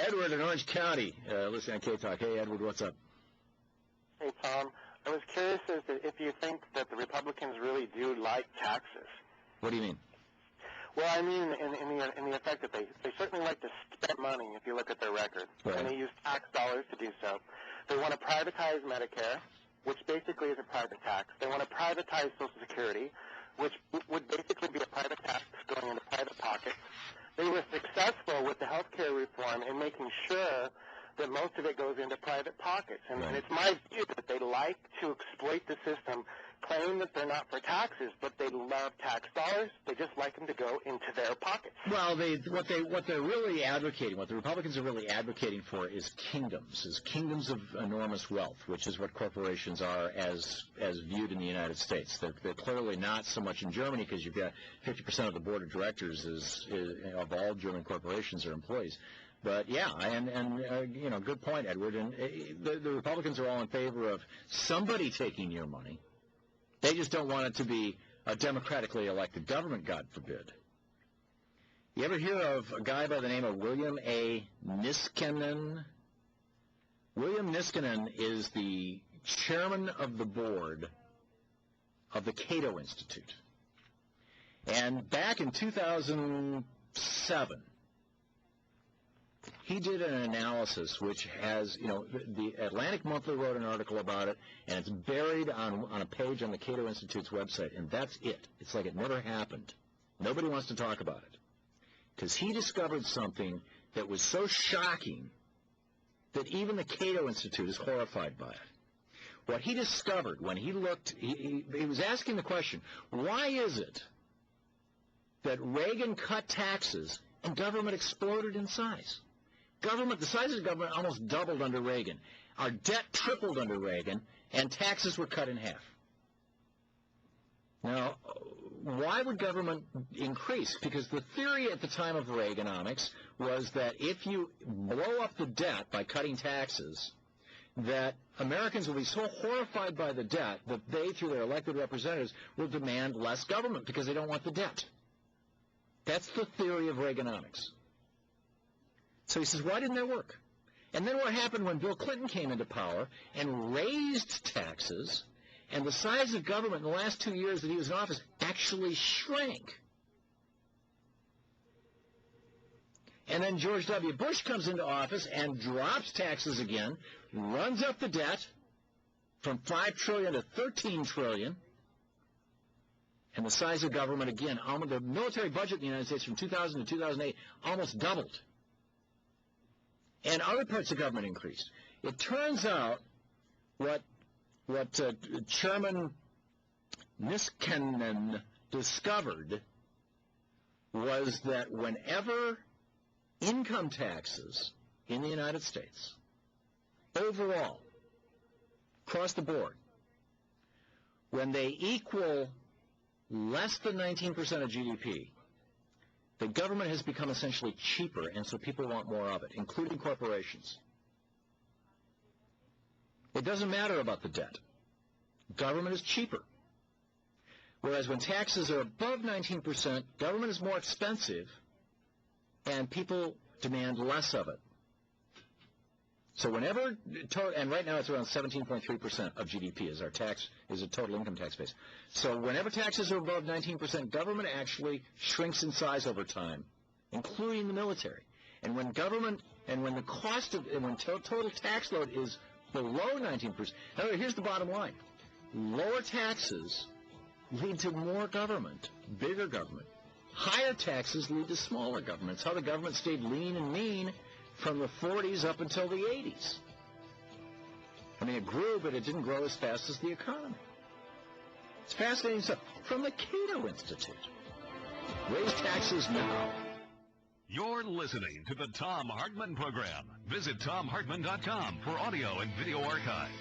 Edward in Orange County, listening on K-Talk. Hey, Edward, what's up? Hey, Tom. I was curious as to if you think that the Republicans really do like taxes. What do you mean? Well, I mean in the effect that they certainly like to spend money if you look at their record. Right. And they use tax dollars to do so. They want to privatize Medicare, which basically is a private tax. They want to privatize Social Security, which would basically be a private tax going into private pockets. They were successful with the health care reform in making sure that most of it goes into private pockets. And, Right. and it's my view that they like to exploit the system, claim that they're not for taxes, but they love tax dollars. They just like them to go into their pockets. Well, what they're really advocating, what the Republicans are really advocating for is kingdoms of enormous wealth, which is what corporations are as viewed in the United States. They're clearly not so much in Germany because you've got 50% of the board of directors of all German corporations are employees. But yeah, and good point, Edward. And the Republicans are all in favor of somebody taking your money. They just don't want it to be a democratically elected government, God forbid. You ever hear of a guy by the name of William A. Niskanen? William Niskanen is the chairman of the board of the CATO Institute. And back in 2007, he did an analysis which has, the Atlantic Monthly wrote an article about it, and it's buried on a page on the Cato Institute's website, and that's it. It's like it never happened. Nobody wants to talk about it. Because he discovered something that was so shocking that even the Cato Institute is horrified by it. What he discovered when he looked, he was asking the question, why is it that Reagan cut taxes and government exploded in size? The size of the government almost doubled under Reagan. Our debt tripled under Reagan, and taxes were cut in half. Now, why would government increase? Because the theory at the time of Reaganomics was that if you blow up the debt by cutting taxes, that Americans will be so horrified by the debt that they, through their elected representatives, will demand less government because they don't want the debt. That's the theory of Reaganomics. So he says, why didn't that work? And then what happened when Bill Clinton came into power and raised taxes, and the size of government in the last 2 years that he was in office actually shrank. And then George W. Bush comes into office and drops taxes again, runs up the debt from $5 trillion to $13 trillion, and the size of government again, the military budget in the United States from 2000 to 2008 almost doubled. And other parts of government increased. It turns out what Chairman Niskanen discovered was that whenever income taxes in the United States, overall, across the board, when they equal less than 19% of GDP, the government has become essentially cheaper, and so people want more of it, including corporations. It doesn't matter about the debt. Government is cheaper. Whereas when taxes are above 19%, government is more expensive, and people demand less of it. So whenever, and right now it's around 17.3% of GDP is our tax, is a total income tax base. So whenever taxes are above 19%, government actually shrinks in size over time, including the military. And when government, and when the cost of, and when total tax load is below 19%, now here's the bottom line. Lower taxes lead to more government, bigger government. Higher taxes lead to smaller government. It's how the government stayed lean and mean from the 40s up until the 80s. I mean, it grew, but it didn't grow as fast as the economy. It's fascinating stuff. From the Cato Institute. Raise taxes now. You're listening to the Thom Hartmann Program. Visit ThomHartmann.com for audio and video archives.